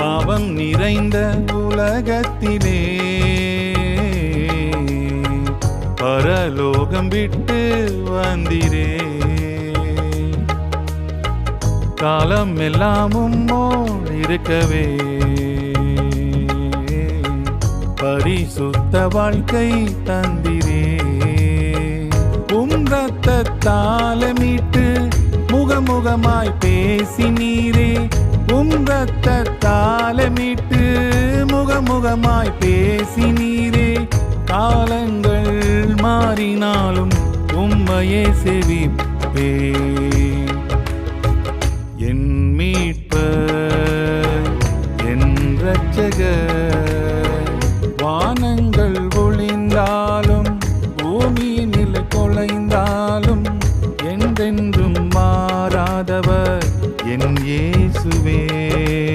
பாவம் நிறைந்த உலகத்திலே பரலோகம் விட்டு வந்திரே. காலம் எல்லாமும் இருக்கவே பரிசுத்த வாழ்க்கை தந்திரே. ரத்தத்தால மீட்டு முகமுகமாய் பேசினீரே. ரத்தத்தால மீட்டு முகமுகமாய் பேசினீரே. காலங்கள் மாறினாலும் உம்மையே செவிப்பே.